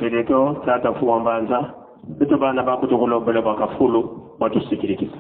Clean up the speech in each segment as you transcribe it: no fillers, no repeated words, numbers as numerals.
Benedetto tata fuambanza bito bana bakutukulobele bakafulu batusikirikisa.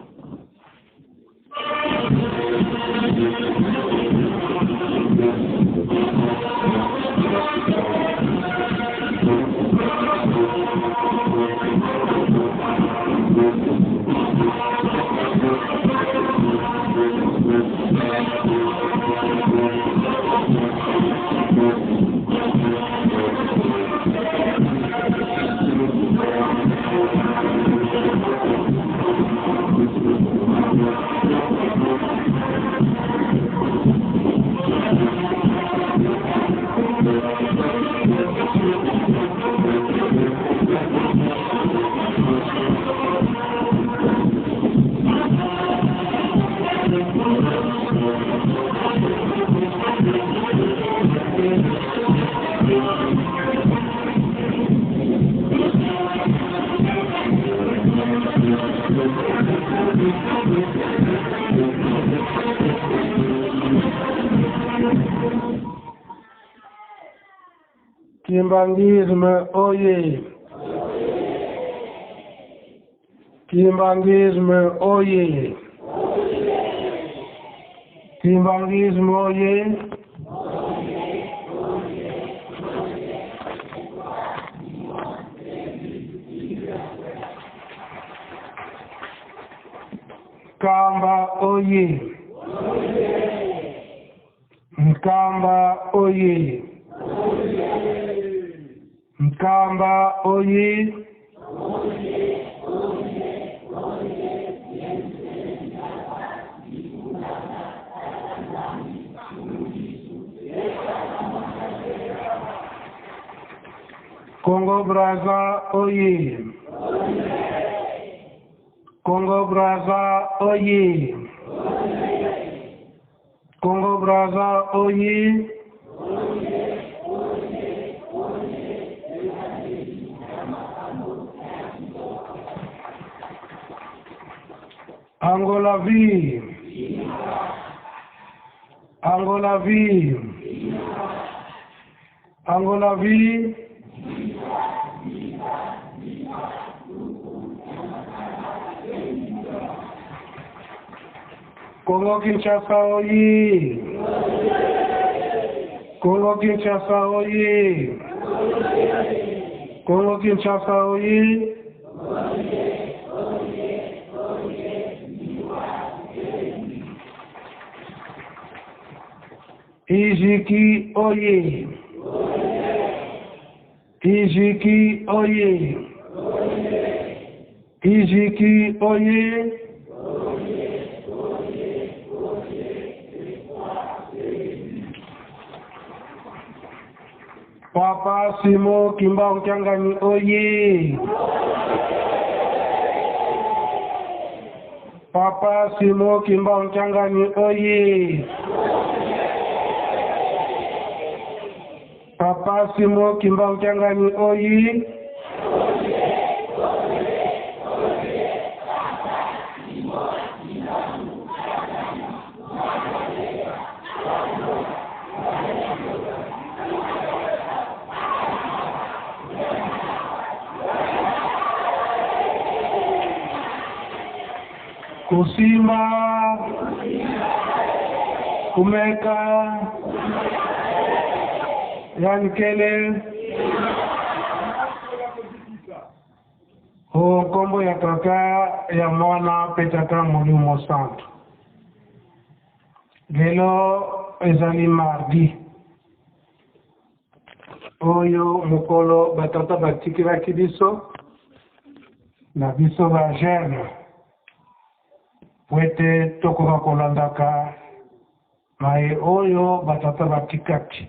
Kimbangisme oye! Kimbangisme oye! Kimbangisme oye! Kamba oye! Mkamba oye! Mkamba oye! Congo Brazza oye! Congo Brazza oye! Congo Brazza oye! Angola vie! Angola vie! Angola vie! Congo Kinshasa oye! Congo Kinshasa oye! Congo Kinshasa oye! Ijiki oye! Ijiki oye! Ijiki oye! Papa Simo Kimba Mchangani oye! Papa Simo Kimba Mchangani oye! Papa Simo Kimba Mchangani oye! Kusima, Kumeka, Yankele, Kombo ya kaka ya mwana petaka Mulimo Santo. Lelo ezali mardi. Oyo mukolo batata batikiraki biso na biso ba jeune. Wete tokoka kolandaka mae oyo batata batikaki.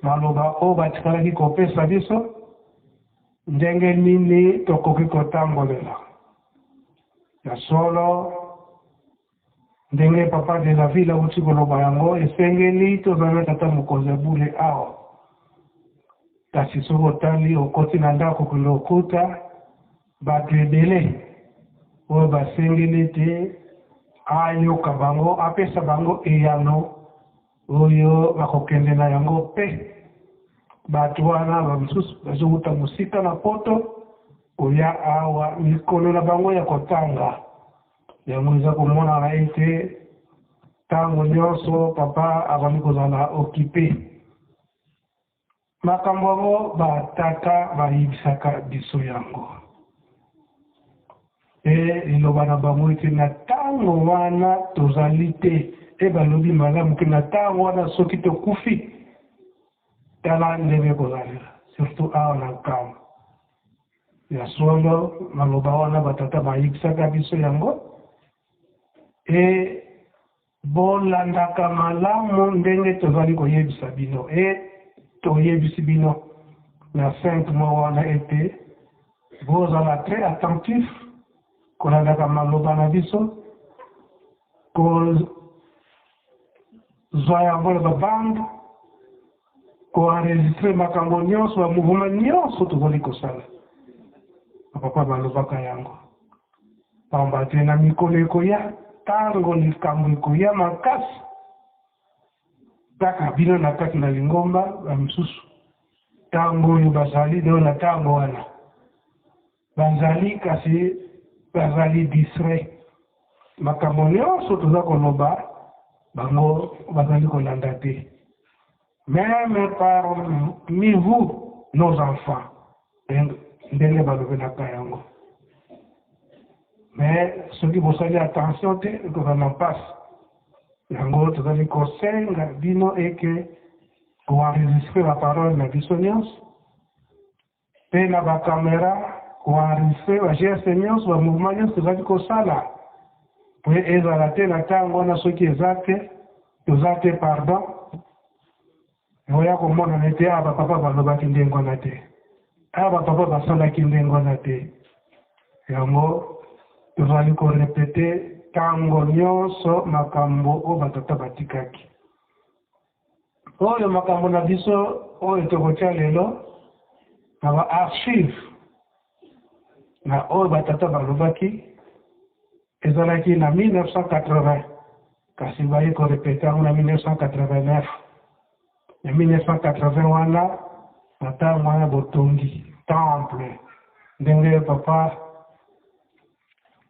Maloba o batikalaki kopesa biso ndenge nini tokoki kotambolela. Ya solo ndenge papa de la ville uti koloba yango esengeli tozala tata mokonzi bule awa. Kasi soko tali okoti na ndako kulokuta bato ebele oyo basengeli te ayoka bango apesa bango eyano oyo bakokende na yango pe batu wana bamsusu bazokuta musika na poto oya awa mikolo na bango ya kotanga yango eza komona na ete ntango nyonso papa abandi kozala okipe makambo yango batata bayibisaka biso yango liloba na bango ete na ntango wana tozali te balobi malamu ke na ntango wana soki tokufi tala ndenge kozalela surtout awa na nkambo ya solo maloba wana batata bayibisaka biso yango bolandaka malamu ndenge tozali koyebisa bino toyebisi bino na 5 mois wana ete bozala très attentif kolandaka maloba na biso kozwa yango na babande koenregistre makambo nyonso bamouvement nyonso tozali kosala bapapa balobaka yango pamba te na mikolo ekoya ntango likambo ekoya makasi kaka bino na kati na lingomba bamisusu ntango oyo bazali leo na ntango wana bazali kasi bazali distrait makambo nyonso toza koloba bango bazali kolanda te même parmi vous nos enfants ndenge balobelaka yango mais soki bosali attention te ekozala mpasi yango tozali kosenga bino eke koenregistre baparole na biso nyonso mpe na bakamera koenregistre bageste nyonso bamouvement nyonso tozali kosala po ezala te na ntango wana soki eza te pardon oya komona nete awa bapapa balobaki ndenge wana te awa bapapa basalaki ndenge wana te yango tozali korepete ntango nyonso makambo oyo batata batikaki oyo makambo na biso oyo tokotia lelo na baarchive na oyo batata balobaki ezalaki na 1980 kasi baye korepete yango na 1989 na 1980 wana na ntango wana botongi temple ndenge papa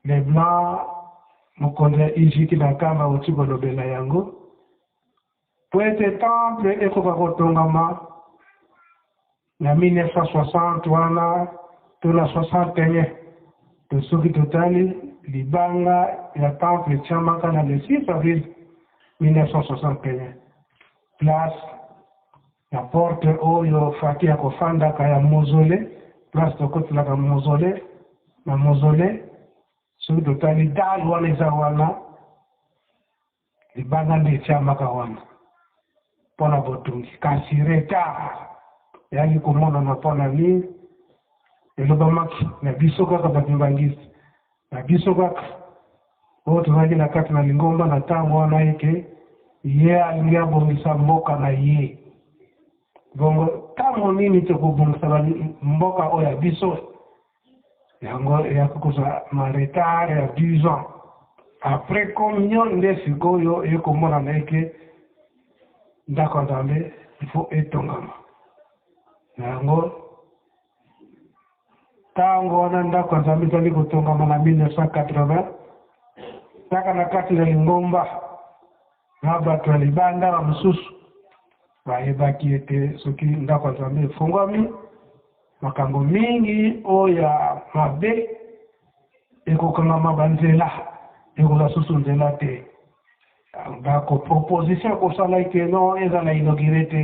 les blancs mokonzi ya Egypte na kamba oti kolobela yango po ete temple ekoka kotongama na 1960 wana to na 61 to soki totali libanga ya temple etiamaka na le 6 avril 1961 place ya porte oyo faki ya kofandaka ya mausolée place tokotelaka mausolée na mausolée soki totali dal wana eza wana libanga nde etiamaka wana mpona botungi kasi retard yaki komonana mpona nini elobamaki na biso kaka batimbangisi na biso kaka oyo tozalaki na kati na lingomba na ntango wana eke ye alingi abongisa mboka na ye bongo ntango nini tokobongisa mboka oyo ya biso yango eyaki kozwa maretard ya 10 ans après combien nde sikoyo ekomonana eke ndako nzambe ifo etongama yango ntango wana ndako nzambe ezali kotongama na 1980 kaka na kati na lingomba na bato ya libanda na mosusu bayebaki ete soki ndako nzambe efungwami makambo mingi oyo ya mabe ekokangama banzela ekoza susu nzela te bako proposition kosala ete no ezala inauguré te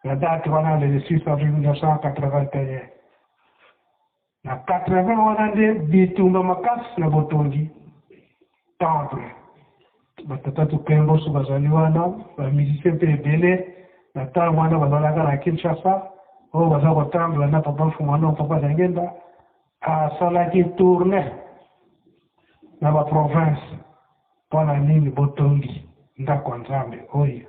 na date wana le 6 avril 1981 na 80 wana nde bitumba makasi na botongi temple batata tukembo so bazali wana bamusicien mpe ebele na ntango wana bazalaka na Kinshasa oyo baza kotambola na papa Fumano papa Zangenda asalaki tourne na baprovince mpona nini botongi ndako nzambe oyo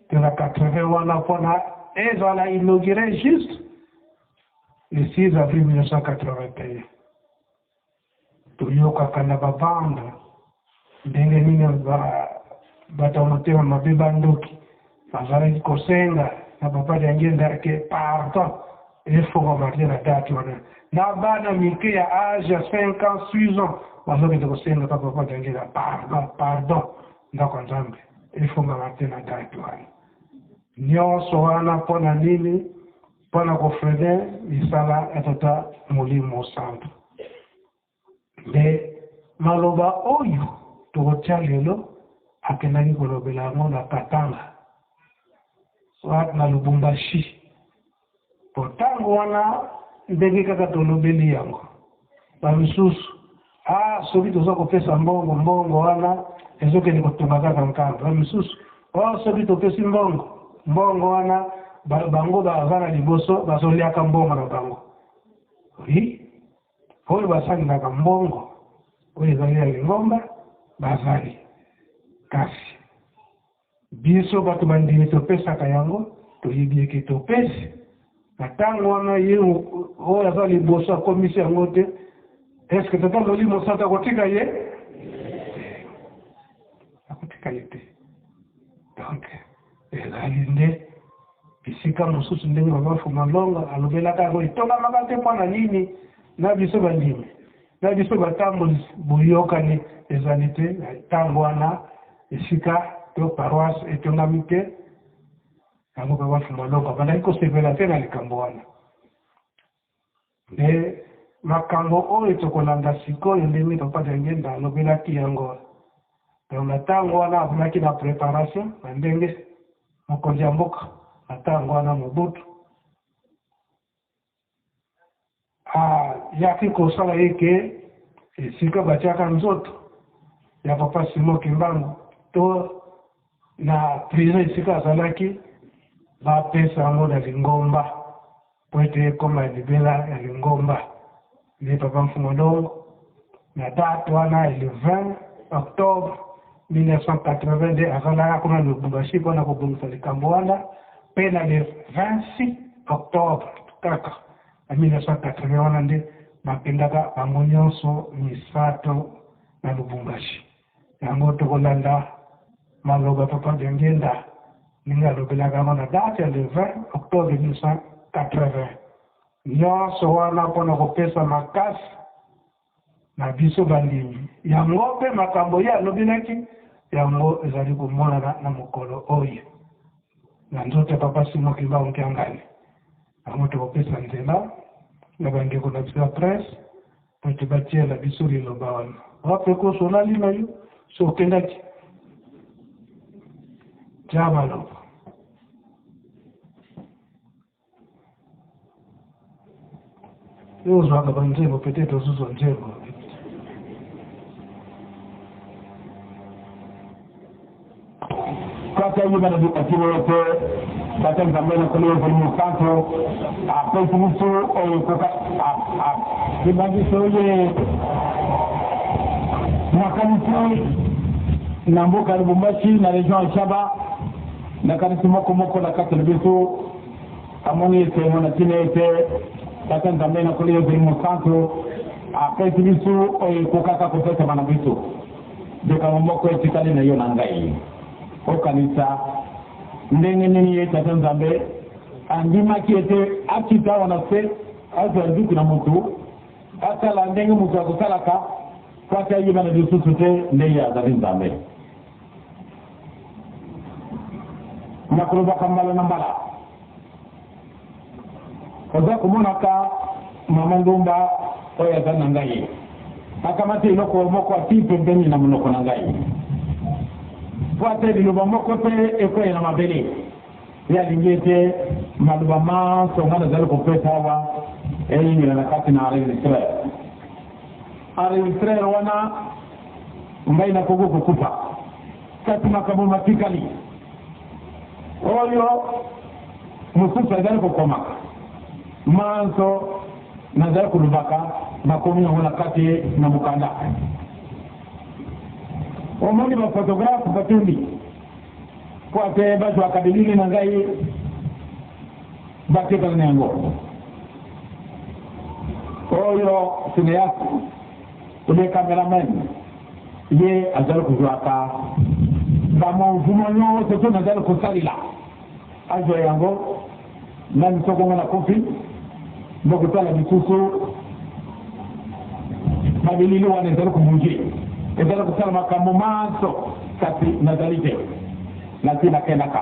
te na 80 wana mpona ezala inauguré juste le 6 avril 1981 toyokaka na babanda ndenge nini bato motema mabe bandoki bazalaki kosenga na papa d'angenda ke pardon il faut remarquer la date na bana mike ya âge 5 ans 6 ans bazoki tokosenga papa d'angenda pardon ndako nzambe il faut remarquer la date nyonso wana mpona nini mpona kofrene misala etata molimo santo nde maloba oyo tokotia lelo akendaki kolobela yango na Katanga soit na Lubumbashi po ntango wana ndenge kaka tolobeli yango bamisusu soki toza kopesa mbongo wana ezokende kotonga kaka nkanda bamisusu soki topesi mbongo wana bango baza na liboso bazoliaka mbongo na bango oyo basalelaka mbongo oyo ezali ya lingomba bazali kasi biso bato bandimi topesaka yango toyebi eke topesi na ntango wana ye oyo aza liboso akomisi yango te eske tata molimo santo akotika ye te donc ezali nde bisika mosusu ndenge babafuma longa alobelaka yango etongamaka te mpona nini na biso bandimi na biso batamboli boyokani ezali te ntango wana esika to paroisse etongami te yango babafuma longa bandaki kosepela te na likambo wana nde makambo oyo tokolanda sikoyo ndenge papa d'angenda alobelaki yango donc na ntango wana akomaki na préparation na ndenge mokonzi ya mboka na ntango wana Mobutu yaki kosala ye ke esika batiaka nzoto ya papa Simon Kimbangu to na prison esika azalaki bapesa yango na lingomba po ete ekoma libela ya lingomba nde papa Mfumolongo na date wana le 20 octobre 1982 azalaka kuna Lubumbashi mpona kobongisa likambo wana mpe na le 26 octobre kaka na 1980 wana nde bakendaka bango nyonso misato na Lubumbashi yango tokolanda maloba papa d'angenda ndenge alobelaka yango na date ya le 20 octobre 1980 nyonso wana mpona kopesa makasi na biso bandimi yango mpe makambo ye alobelaki yango ezali komonana na mokolo oyo na nzoto ya papa Simon Kimbangu Kiangani yango tokopesa nzela na bandeko na biso ya presse po ete batiela biso liloba wana wape koso olali na yo so okendaki tia maloba yo ozwaka banzembo peut-être ozuzwa nzembo kata yi bana bi katiro yote kata nzambe na kole yote musanto apesi musu oyo koka kibangi soye makanisi na mboka Lubumbashi na region ya Shaba na kanisi moko na kata biso amoni ete mona tinete kata nzambe na kole yote musanto apesi musu oyo koka kopesa bana biso deka moko etikali na yo na ngai okanisa ndenge nini ye tata nzambe andimaki ete akita wana se azalduki na mutu asala ndenge mutu akosalaka kwaki ayiba na lisusu te ndenge azali nzambe nakolobaka mbala na mbala oza komonaka mama Ngumba oyo azali na ngai akamati eloko moko ati pembeni na monoko na ngai Wate liloba moko te ekoye na mabele ya lingete maluba ma songana zalo kopesa wa eyini na kati na enregistrer wana ngai na kogo kukupa kati makabo matikali oyo mususa zalo kokoma manso na zalo kulubaka makomi na kati na mukanda omoni ba photographe batundi kwa te bato akadilini na ngai bakeka nango oyo cinéaste ule cameraman ye azali kuzwaka ba mouvement nyonso to nazali kosalila ajo yango nani soko ngana kofi ndoko tala bisusu mabilili wana ndalo kumunji ndalo kusala makambo maso kati nazalite lakini kenaka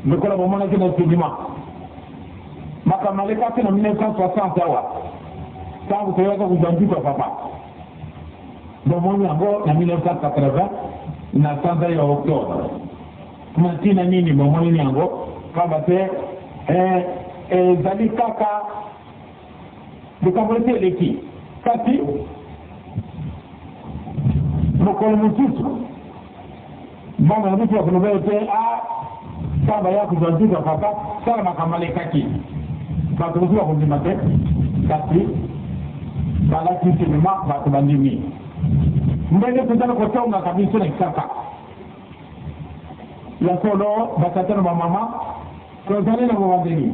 nikola bomona kina sidima makamale kati na 1960 awa tangu teweza kujanjika papa bomoni yango na 1980 na sanza ya Oktoba matina nini bomoni yango kama te zali kaka bikambolete leki kati mokolo mututu mama ya mtu wakunubete kama ya kujanjika papa sala makamale kaki batukuziwa kuzimate kati bala kisilima batu bandimi mbele kutana kutonga kabisa na kisaka ya solo basatana mama kozali na mwandeni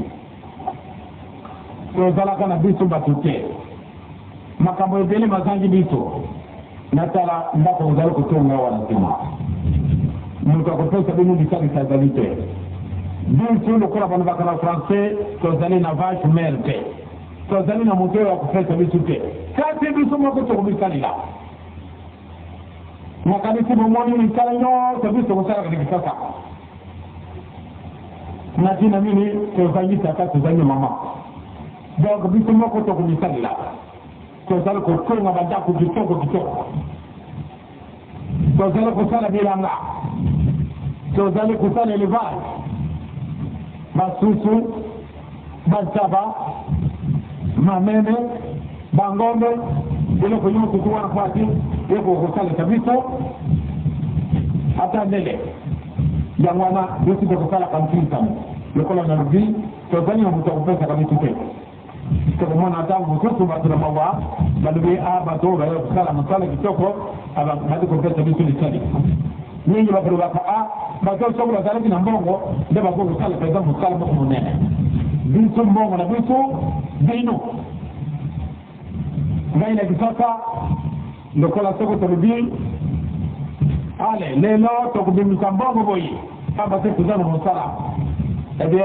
kozala kana bisu batute makambo ebele mazangi bisu natala ndako uzali kutonga wanasema mtu akopesa binu bisali sazalite bisu lokola bana bakana français kozali na vache merde kozali na moto ya kufesa bisu te kati bisu moko tokubisalila makanisi bomoni ni kala nyote bisu kusala katika sasa na jina mimi kozangisa kati zanyi mama donc bisu moko tokubisalila kozali kutunga bandaku kitoko kozali kusala bilanga kozali kusala elevage masusu basaba mameme bangombe ile kwenye kutuwa nafasi yeko kusala kabisa hata mbele ya mwana yote kusala kamtinta yokola na rubi kozali na mtakupesa kabisa tena kwa maana tangu sasa bado mawa bado bato bayo kusala msala kitoko aba bado kupesa bisu lisali nyingi bado bato soko la zalaki na mbongo ndio bako kusala pesa msala kwa munene bisu mbongo na bisu bino ngai na kisasa ndokola soko tolubi ale lelo tokubimisa mbongo boyi kama sasa kuzana msala ebe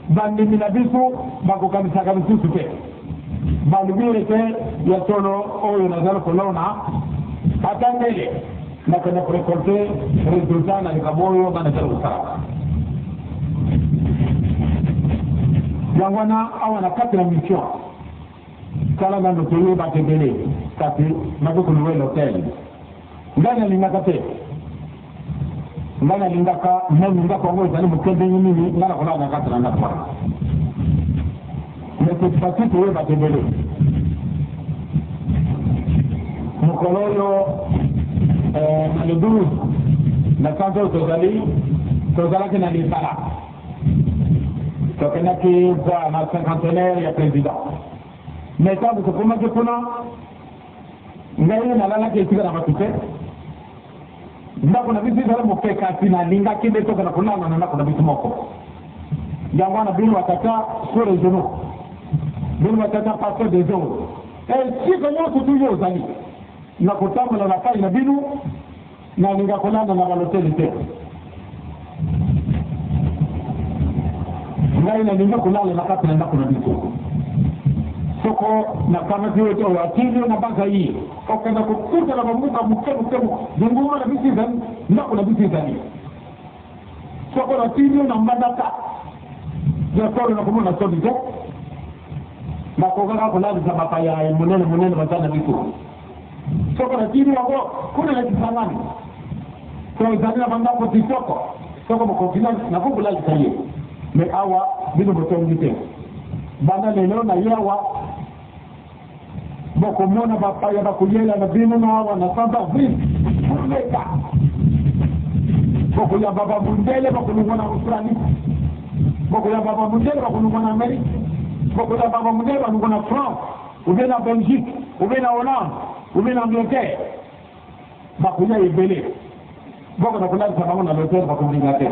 bandi minabisu bako kabisa kabisa supe balubire ke ya solo oyo nazala kolona hata mbele na kana prekorte resultat na likaboyo bana tala usara yangwana awana kati na mission kala ngando tuyo batebele kati nako kuluwe hotel ndani lingakate ngana lingaka mimi ngako ngo zali mukende nyinyi ngana kolana kati na ndakwa mais c'est pas tout le batebele mukoloyo na le 12 na santo tozala kina lisala tokena ki kwa na cinquantenaire ya président mais quand vous commencez kuna ngai na lala ke tika na matute ndako na bizi zala mopeka sina linga kinde toka na kulana na nako na bitu moko yangwana binu watata sur les genoux binu watata passer des eaux et si comment tout yo zali na kutamba na fai na binu na linga kulana na baloteli te ngai na linga kulala na kati na nako na bitu soko na kama vile tu wakili na banka hii okaenda kukuta na mamuka mkemu ngoma na bisi zani ndako na bisi zani soko na tini na mbadaka ya soro na kumuna sodi je na kogaga kulala za mapaya munene bazana bitu soko na tini wako kuna na kisangani kwa zani na bandako tisoko soko mkofina na kukula kisaye me awa bino botongi banda lelo na yawa boko mona bapaya bakuyela na bino na awa na santa vin kuleka boko ya baba mundele bakulungwa na Australia boko ya baba mundele bakulungwa na Amerika boko ya baba mundele bakulungwa na France ou bien na Belgique ou bien na Hollande ou bien na Angleterre bakuya ibele boko na kulala sababu na hotel bakulingate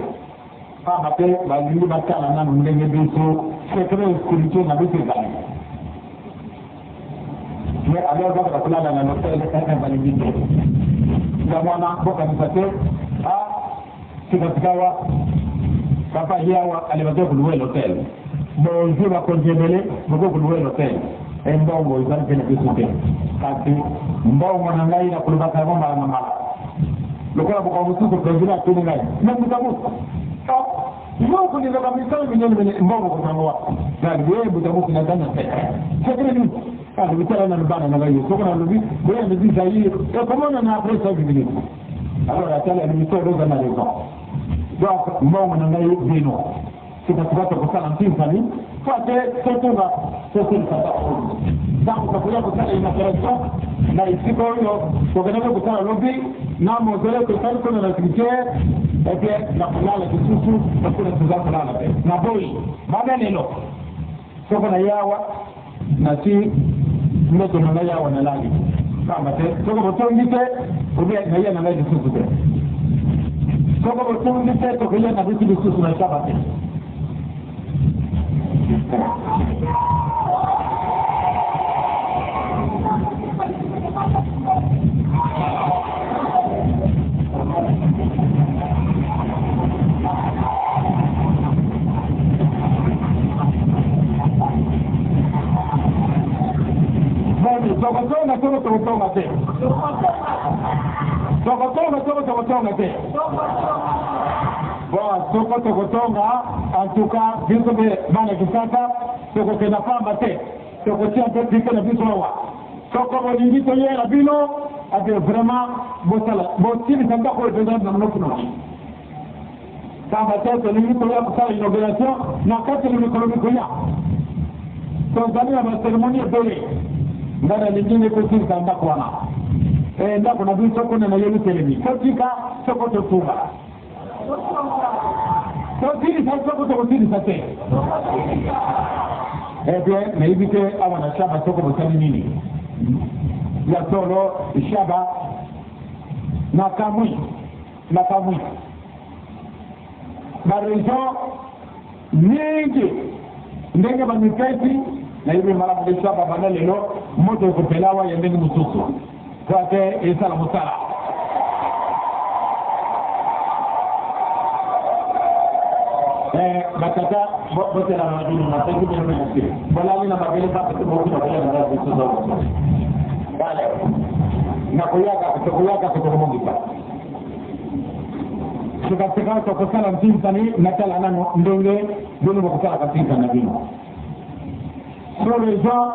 mate balingi bakala na ndenge biso secret spirituel na biso zali mais alors baka kulala na hotel balingi ndio mwana boka msate sikatikawa papa yawa alibato kuluwe l'hôtel bonjour à conjebele boko kuluwe l'hôtel et mbongo izali pene bisute kasi mbongo na ngai na kulubaka ngomba na mala lokola boko musuko president tuni ngai na mutamu mbongo ni kama misali minene mbongo kutangwa ngali wewe mutamu na dana pesa sekere ni ali bitala na bana na ngai soko na lubi wewe mzizi zaidi et comment on a appris ça bibi alors la télé ni mito roza na leko donc mbongo na ngai bino kitapata kusala mtimpani fate sotunga sasa donc kwa kusala inaperation na isiko hiyo tukaenda kusala lobby na mozele tukali kuna na kike eke na kulala kisusu na kuna tuzalala na boy baada neno soko na yawa na si mmoto na yawa na lagi kama te soko botongite ubia na yana na kisusu te soko botongite tukaenda na vitu kisusu na shabate Tokotonga te. Bon, tokotonga, en tout cas, vu que bana kisaka, tokokenda pamba te. Tokotia te pike na bisowa. Toko ndito yela bino, ade vraiment bosala. Botili samba ko president na mnokuno. Pamba te ndito ya kusala inauguration na kati ni mikonomiko ya. Tanzania na ceremonie dole. Ndana lingine kuti samba kwana. Ndako na biso kuna na yeli telemi. Kotika soko totunga. Totiri soko totiri sate. Bien, na ibike awa na shaba soko botani nini. Ya solo shaba na kamui. Barejo nyingi ndenge bamipesi na hivi mara mwisho hapa bana leo moto kupelawa ya ndenge msusu kwake isala musala batata bote la madini na tangu ni mwanamke bala na mabele hapa tumoki na bala na msusu bale na kuyaka kutoka tukataka tukosala mtini na tala nano ndenge ndio mkutana katika na bino so les gens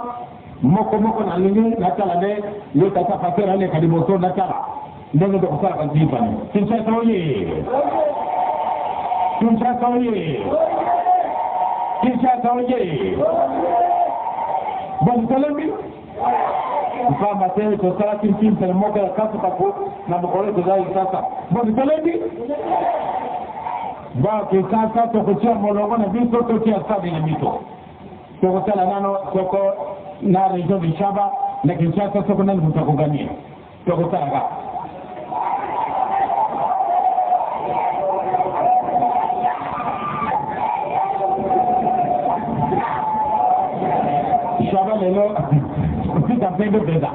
moko na lingi na tala ne yota ta pasera ne kadiboso na tala ndenge tukosala katika ni Kinshasa oye bon salami kama tena tosala kintin tena moka ya kafu tako na mkole tozai sasa bon salami ba kisasa tokotia molongo na biso tokia sabi na mito tokosala nano soko na region de Shaba na Kinshasa soko nani mtakungania tokosala ga Shaba lelo kupita pendo pesa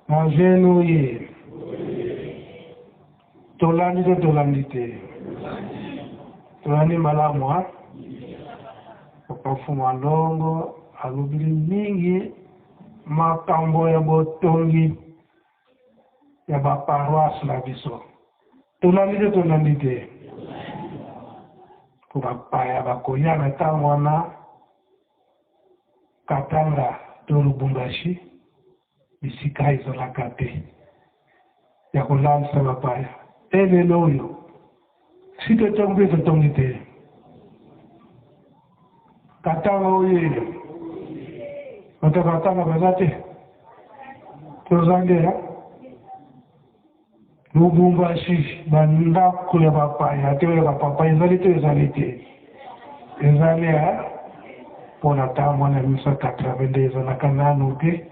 Majenuye Tolandite Tolani malamwa Pakafuma longo alubili mingi makambo ya botongi ya baparoisse la biso Tolandite kubapaya bakoya na tangwana Katanga to Lubumbashi bisika izolaka te ya kulansa mapaya elelo oyo sito tongi te Katanga oyo Katanga bazate tozangera Lubumbashi banda kule bapaya te bapapa ezali te pona tamo na 1980 ezalaka nanu te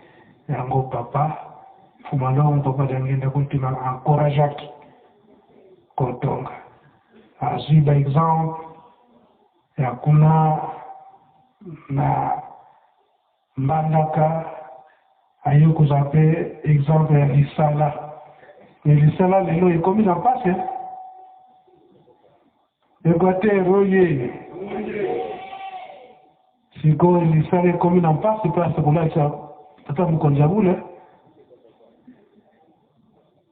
yango papa fumalongo papa dangenda kuntima encourageaki kotonga azwi ba exemple ya kuna na mbandaka ayo kuzape exemple ya lisala Nilisala lelo ikomi na mpasi. Equateur oye. Siko nilisala ikomi na mpasi place kulacha tata Mukonjabule.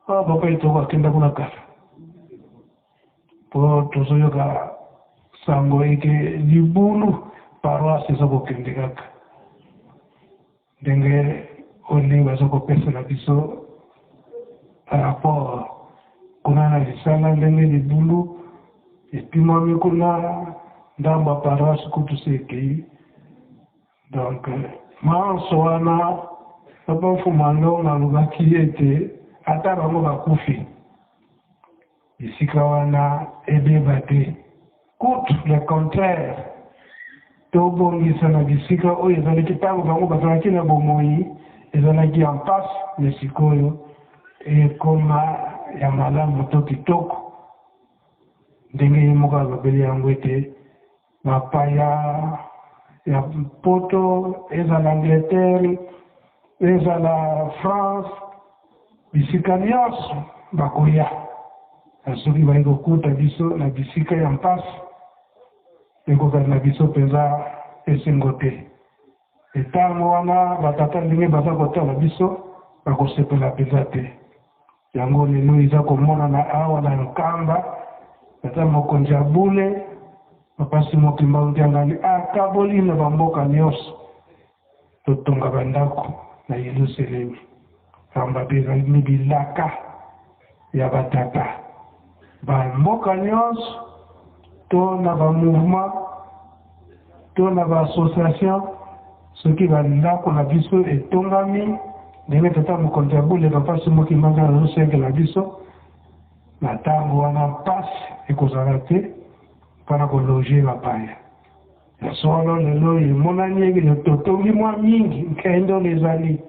Papa itoko akenda kuna kala. Po tozoyoka sango eke libulu paroisse zoko kendekaka. Ndenge olinga zoko pesa na biso par rapport kuna na lisala ndenge libulu epimami kuna ndamba paroisse kutu sekei. Donc manso wana papa mfumano nalobaki ete ata bango bakufi bisika wana ebeba te. Contre le contraire, tobongisa na bisika oyo ezalaki ntango bango bazalaki na bomoi ezalaki en passe, mais sikoyo ekoma ya malamu to kitoko ndenge ye moko alobeli yango ete bapaya ya poto ezala Angleterre ezala France bisika nyonso bakoya soki bayi kokuta biso na bisika ya mpasi ekokali na biso mpenza esengo te. Etango wana batata ndenge baza kotala biso bakosepela mpenza te. Yango lelo eza komonana awa na Nkamba tata Mukonjabule bapasi mokimba ntiangani akaboli na bamboka nyonso totonga bandako na Yerusalemi kamba bezali bilaka ya batata bamboka nyonso to na ba mouvement to na ba association soki bandako na biso etongami ndenge tata Mukonjabule bapasi mokimba na osengela biso na ntango wana mpasi ekozala te mpona kologe bapaya ya solo lelo emonani eke totongi mwa mingi nkendo ezali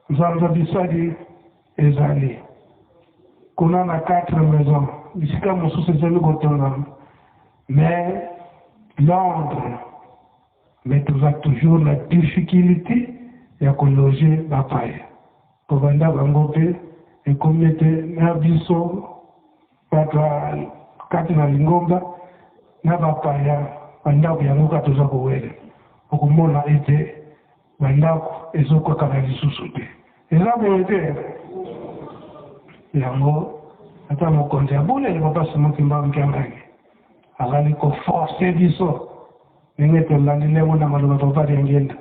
nzanza bisali ezali kuna na 4 maisons bisika mosusu ezali kotongama mais Londres mais toza toujours la difficulté ya kologe bapaya kobanda bango mpe ekomi ete na biso bato kati na Lingomba na bapaya bandako yango kaka toza kowele okomona ete bandako ezokoka na lisusu te eza boye te yango ata Mukonjabule bapasi mokimba nkiangani azali koforce biso ndenge tolandi lemo na maloba papa ngenda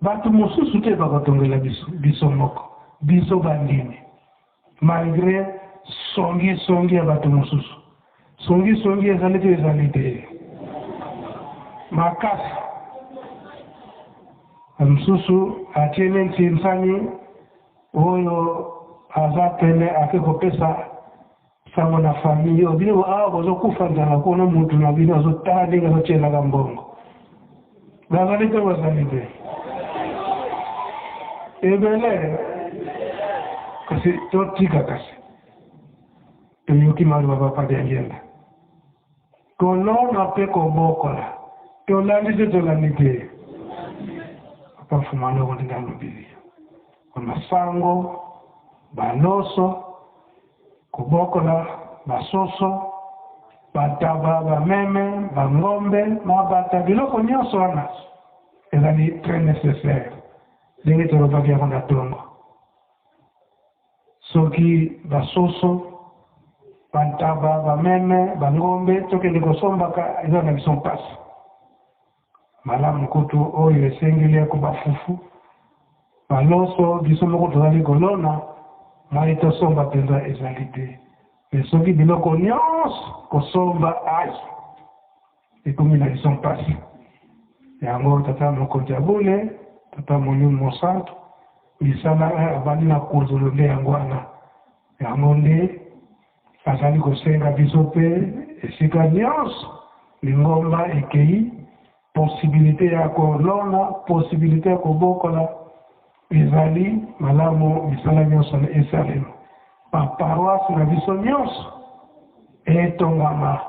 bato mosusu te bakotongela biso moko biso bandimi malgré songi ya bato mosusu songi ezali te makasi mosusu atiene ntinsani oyo aza pene ake kopesa sango na famille obino awa bozokufa nzala kuna mutu na bino azotala ndenge azotyelaka mbongo bazali te bazali te ebele kasi totika kasi toyoki maloba papa ngenda kolona mpe kobokola tolandi te tolandi te papa mfumano kolinga lobili masango baloso kobokola basoso bataba bameme bangombe mabata biloko nyonso wana ezali très nécessaire ndenge tolobaki yango na ntongo soki basoso bantaba bameme bangombe tokende kosombaka eza na biso mpasi malamu kutu oyo esengeli yako bafufu baloso biso moko tozali kolona mai tosomba mpenza ezali te me soki biloko nyonso kosomba ai ekomi na biso mpasi yango tata Mukonjabule tata Molimo Santo lisala abandi na kozolo nde yango wana yango nde azali kosenga biso mpe esika nyonso Lingomba ekei possibilité ya kolona possibilité ya kobokola ezali malamu misala nyonso na esalema paroisse na biso nyonso etongama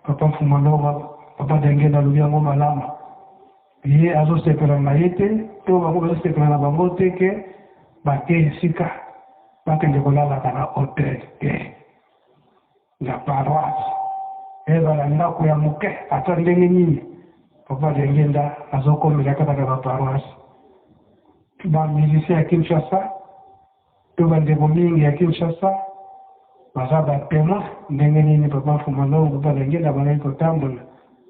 papa mfumanoba papa ngenda alobi yango malamu ye azosepela na ye te to bango bazosepela na bango te ke bate sika bakende kolala kana hotel te la paroisse bala ndako ya moke ata ndenge nini papa Dengenda azokomela kaka na paroisse ba musicien ya Kinshasa to bandeko mingi ya Kinshasa baza batema ndenge nini papa Mfumalogo papa Dengenda banai kotambola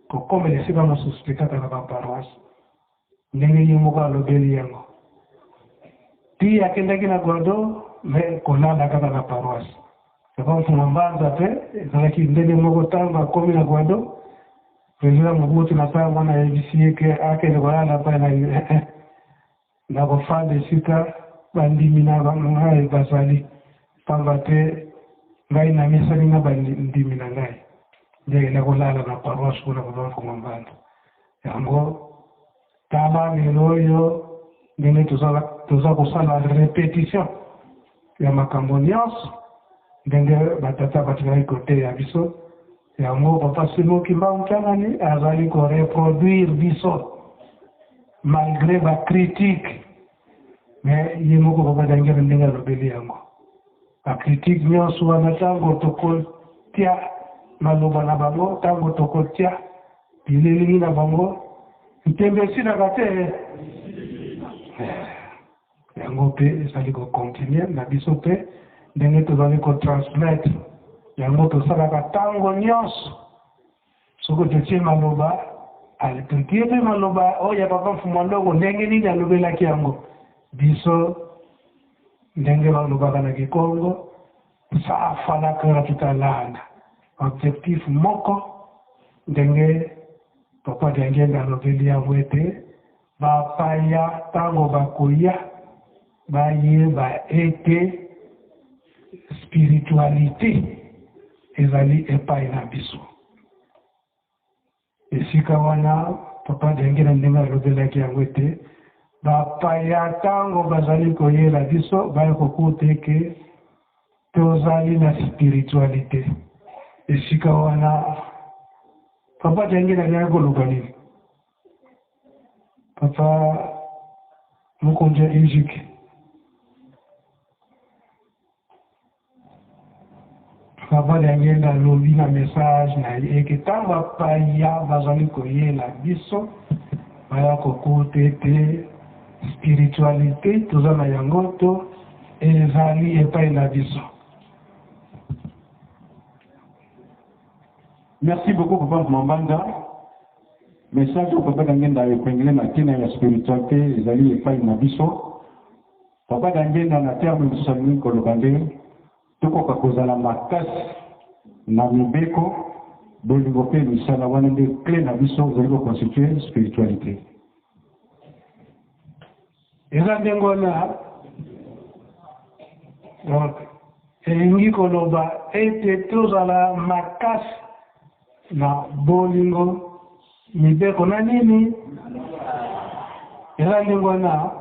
kokomela esika mosusu te kaka na paroisse ndenge ye moko alobeli yango ti akendaki na Guado me kolala kaka na paroisse papa Mfumambanza pe ezalaki ndenge moko ntango akomi na Guado président Mobutu nasala mwana yebisi ye ke akende kolala pa na kofanda esika bandimi na ngai bazali pamba te ngai na misali na bandimi na ngai ndenge na kolala na paroisse kuna papa Mfumambanza yango tala lelo oyo ndenge toza kosala répétition ya makambo nyonso ndenge batata batikali kote ya biso yango papa Simoki Mbangutangani azali koreproduire biso malgré bacritique mais ye moko papa Dengenda ndenge alobeli yango bacritique nyonso wana ntango tokotia maloba na bango ntango tokotia bileli na bango ntembe na te yango pe ezali kocontinue na biso pe ndenge tozali kotransmettre yango tosalaka ntango nyonso soki totie maloba totie mpe maloba oyo ya papa Mfumalogo ndenge nini alobelaki yango biso ndenge balobaka na Kikongo safalaka tutalanda objectif moko ndenge papa Dengenda alobeli yango ete bapaya ntango bakoya bayeba ete spiritualité ezali epai na biso esika wana papa Dengenda ndenge alobelaki yango ete bapaya ntango bazali koyela biso baye kokuta eke tozali na spiritualité esika wana papa Dengenda ndenge koloba nini papa mokonzi ya Egypte papa Dengenda alobi na message na ye eke ntango bapaya bazali koyela biso baya kokuta ete spiritualité toza na yango to ezali epai na biso. Merci beaucoup papa Mfumambanza. Message au papa Dengenda epengele na tina ya spiritualité ezali epai na biso. Papa Dengenda na terme mosusu alingi koloba nde tokoka kozala makasi na mibeko bolingo mpe misala wana nde clé na biso ezali koconstitue spiritualité. Eza ndenge wana donc elingi koloba ete tozala makasi na bolingo mibeko na nini eza ndenge wana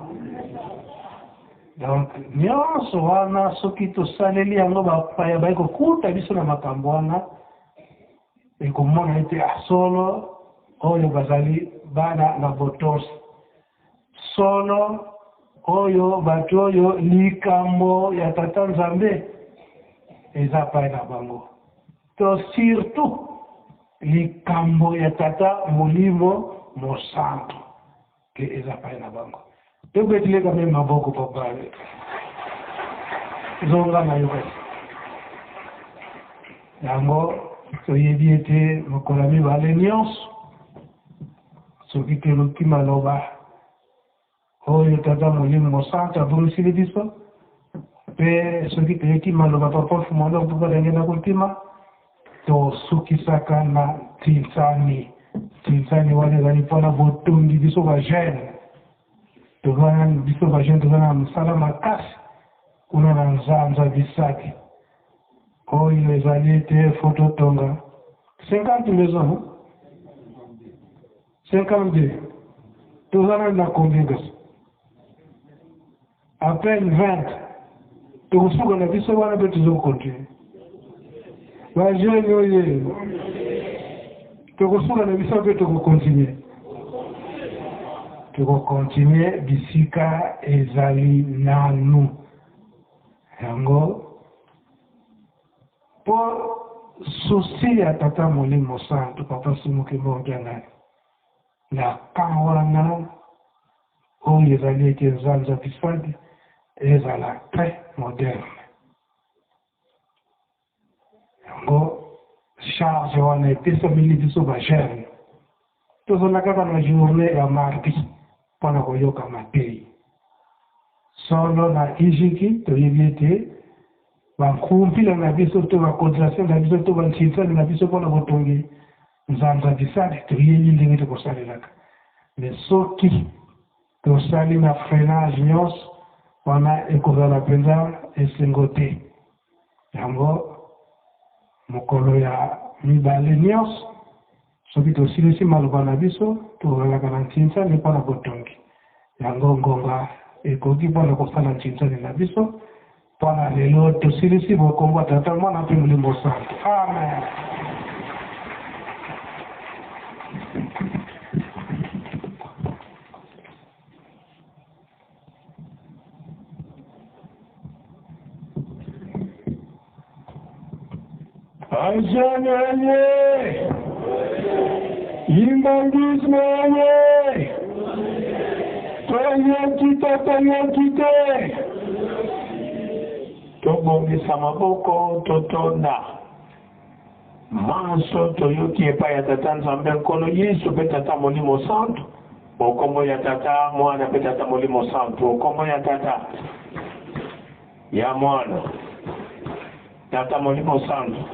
donc nyonso wana soki tosaleli yango bapaya baye kokuta biso na makambo wana ekomona ete solo oyo bazali bana na botosi solo oyo bato oyo likambo ya tata Nzambe eza pai na bango to surtout likambo ya tata Molimo Mosantu ke eza pai na bango tobetile kame maboko papa zonga na yo yango toyebi ete mokolo mibale nyonso soki toyoki maloba oyo tata Molimo Mosantu abomisili biso mpe soki toyoki maloba papa Mfumalogo papa Dengenda kotima tosukisaka na tinsani wana ezali mpona botongi biso bajene biso bajene toza na mosala makasi kuna na nzanza bisaki oyo ezali ete fototonga 50 maison 52 toza na combien à peine 20 tokosuka na biso wana mpe tozokontinue bajene oye tokosuka na biso mpe tokokontinue tukokontinue bisika ezali nanu yango po susi ya tata Molimo Santu papa Simuke Mbongiangani na kawana oyo ezali ete nzanza bisadi ezala très moderne yango charge wana epesameli biso bajene tozala kaka na journée ya mardi mpona koyoka matei solo na ijiki toyebi ete bankumpila na biso to bacontration na biso to bantsitsani na biso mpona kotongi nzanza bisadi toyebi ndenge tokosalelaka mais soki tosali na freinage nyonso wana ekozala mpenza esengo te yango mokolo ya mibale nyonso soki tosilisi maloba na biso tozalaka na ntshintsani mpona kotongi yango ngonga ekoki mpona kosala ntshintsani na biso mpona lelo tosilisi bokombo tata mwana mpe Molimo Santu amen. Ajananye imbangizmenye toyenkite tobongisa maboko totonda manso toyoki epai ya tata Nzambe nkolo Yesu mpe tata Molimo Santu bokombo ya tata mwana mpe tata Molimo Santu bokombo ya tata ya mwana tata Molimo Santu